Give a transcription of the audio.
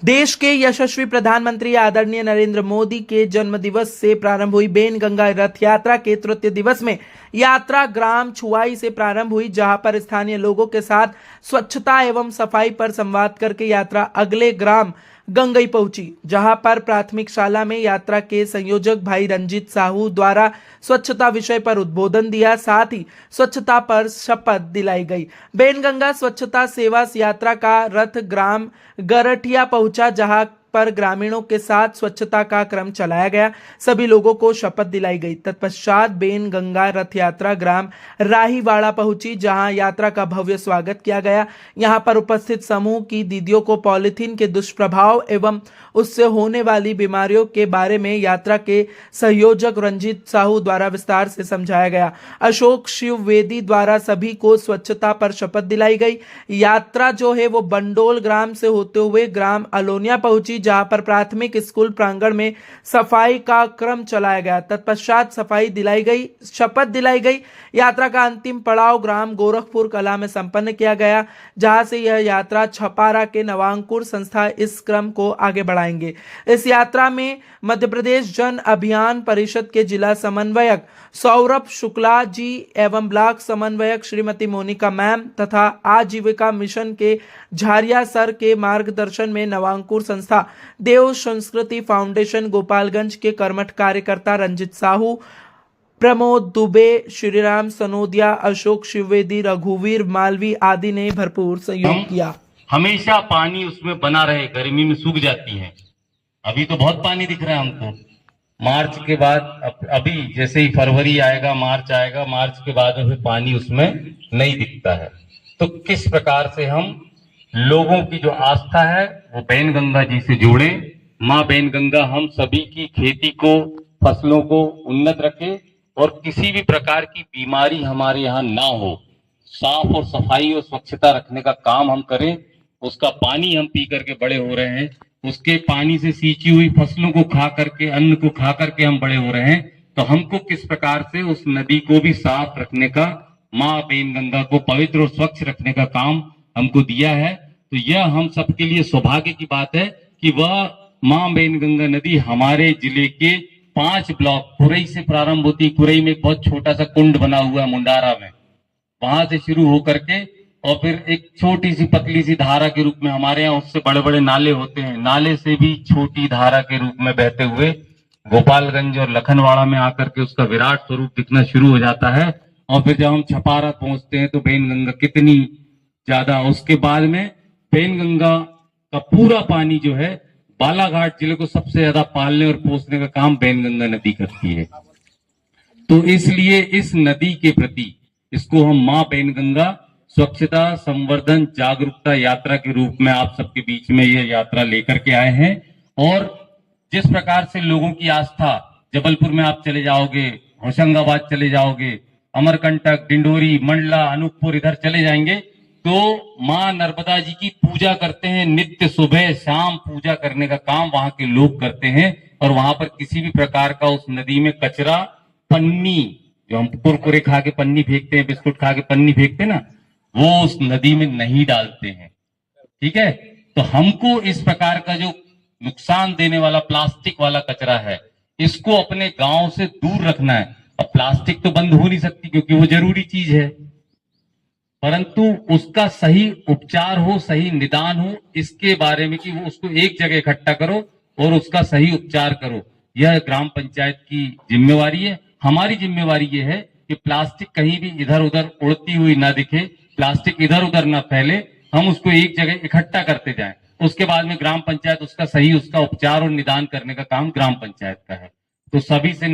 देश के यशस्वी प्रधानमंत्री आदरणीय नरेंद्र मोदी के जन्म दिवस से प्रारंभ हुई बेनगंगा रथ यात्रा के तृतीय दिवस में यात्रा ग्राम छुआई से प्रारंभ हुई, जहां पर स्थानीय लोगों के साथ स्वच्छता एवं सफाई पर संवाद करके यात्रा अगले ग्राम गंगई पहुंची, जहां पर प्राथमिक शाला में यात्रा के संयोजक भाई रंजीत साहू द्वारा स्वच्छता विषय पर उद्बोधन दिया, साथ ही स्वच्छता पर शपथ दिलाई गई। बेनगंगा स्वच्छता सेवा यात्रा का रथ ग्राम गरठिया पहुंचा, जहां पर ग्रामीणों के साथ स्वच्छता का क्रम चलाया गया, सभी लोगों को शपथ दिलाई गई। तत्पश्चात बेनगंगा रथ यात्रा ग्राम राहीवाड़ा पहुंची, जहां यात्रा का भव्य स्वागत किया गया। यहां पर उपस्थित समूह की दीदियों को पॉलीथीन के दुष्प्रभाव एवं उससे होने वाली बीमारियों के बारे में यात्रा के संयोजक रंजीत साहू द्वारा विस्तार से समझाया गया। अशोक शिववेदी द्वारा सभी को स्वच्छता पर शपथ दिलाई गई। यात्रा जो है वो बंडोल ग्राम से होते हुए ग्राम अलोनिया पहुंची, जहां पर प्राथमिक स्कूल प्रांगण में सफाई का क्रम चलाया गया। तत्पश्चात शपथ दिलाई गई। यात्रा का अंतिम पड़ाव ग्राम गोरखपुर कला में संपन्न किया गया, जहां से यह यात्रा छपारा के नवांकुर संस्था इस क्रम को आगे बढ़ाएंगे। इस यात्रा में मध्य प्रदेश जन अभियान परिषद के जिला समन्वयक सौरभ शुक्ला जी एवं ब्लॉक समन्वयक श्रीमती मोनिका मैम तथा आजीविका मिशन के झारिया सर के मार्गदर्शन में नवांकुर संस्था, देव संस्कृति फाउंडेशन गोपालगंज के कर्मठ कार्यकर्ता रंजित साहू, प्रमोद दुबे, श्रीराम सनोदिया, अशोक शिववेदी, रघुवीर मालवी आदि ने भरपूर सहयोग किया। हमेशा पानी उसमें बना रहे, गर्मी में सूख जाती है। अभी तो बहुत पानी दिख रहा है हमको। मार्च के बाद अभी जैसे ही फरवरी आएगा, मार्च आएगा, मार्च के बाद में फिर पानी उसमें नहीं दिखता है। तो किस प्रकार से हम लोगों की जो आस्था है वो बेनगंगा जी से जोड़े। माँ बेनगंगा हम सभी की खेती को, फसलों को उन्नत रखे और किसी भी प्रकार की बीमारी हमारे यहाँ ना हो। साफ और सफाई और स्वच्छता रखने का काम हम करें। उसका पानी हम पी करके बड़े हो रहे हैं, उसके पानी से सींची हुई फसलों को खा करके, अन्न को खा करके हम बड़े हो रहे हैं। तो हमको किस प्रकार से उस नदी को भी साफ रखने का, माँ बेनगंगा को पवित्र और स्वच्छ रखने का काम हमको दिया है। तो यह हम सबके लिए सौभाग्य की बात है कि वह माँ बेनगंगा नदी हमारे जिले के 5 ब्लॉक, कुरई से प्रारंभ होती। कुरई में एक बहुत छोटा सा कुंड बना हुआ है मुंडारा में, वहां से शुरू होकर के और फिर एक छोटी सी पतली सी धारा के रूप में, हमारे यहाँ उससे बड़े बड़े नाले होते हैं, नाले से भी छोटी धारा के रूप में बहते हुए गोपालगंज और लखनवाड़ा में आकर के उसका विराट स्वरूप दिखना शुरू हो जाता है। और फिर जब हम छपारा पहुंचते हैं तो बेनगंगा कितनी ज्यादा, उसके बाद में बेनगंगा का पूरा पानी जो है बालाघाट जिले को सबसे ज्यादा पालने और पोसने का काम बेनगंगा नदी करती है। तो इसलिए इस नदी के प्रति इसको हम माँ बेनगंगा स्वच्छता संवर्धन जागरूकता यात्रा के रूप में आप सबके बीच में ये यात्रा लेकर के आए हैं। और जिस प्रकार से लोगों की आस्था, जबलपुर में आप चले जाओगे, होशंगाबाद चले जाओगे, अमरकंटक, डिंडोरी, मंडला, अनूपपुर इधर चले जाएंगे तो माँ नर्मदा जी की पूजा करते हैं। नित्य सुबह शाम पूजा करने का काम वहां के लोग करते हैं। और वहां पर किसी भी प्रकार का उस नदी में कचरा, पन्नी, जो हम कुरकुरे खा के पन्नी फेंकते हैं, बिस्कुट खा के पन्नी फेंकते हैं ना, वो उस नदी में नहीं डालते हैं। ठीक है, तो हमको इस प्रकार का जो नुकसान देने वाला प्लास्टिक वाला कचरा है, इसको अपने गांव से दूर रखना है। अब प्लास्टिक तो बंद हो नहीं सकती क्योंकि वो जरूरी चीज है, परंतु उसका सही उपचार हो, सही निदान हो, इसके बारे में कि वो उसको एक जगह इकट्ठा करो और उसका सही उपचार करो, यह ग्राम पंचायत की जिम्मेवारी है। हमारी जिम्मेवारी ये है कि प्लास्टिक कहीं भी इधर उधर उड़ती हुई ना दिखे, प्लास्टिक इधर उधर ना फैले, हम उसको एक जगह इकट्ठा करते जाएं। उसके बाद में ग्राम पंचायत उसका उपचार और निदान करने का काम ग्राम पंचायत का है। तो सभी से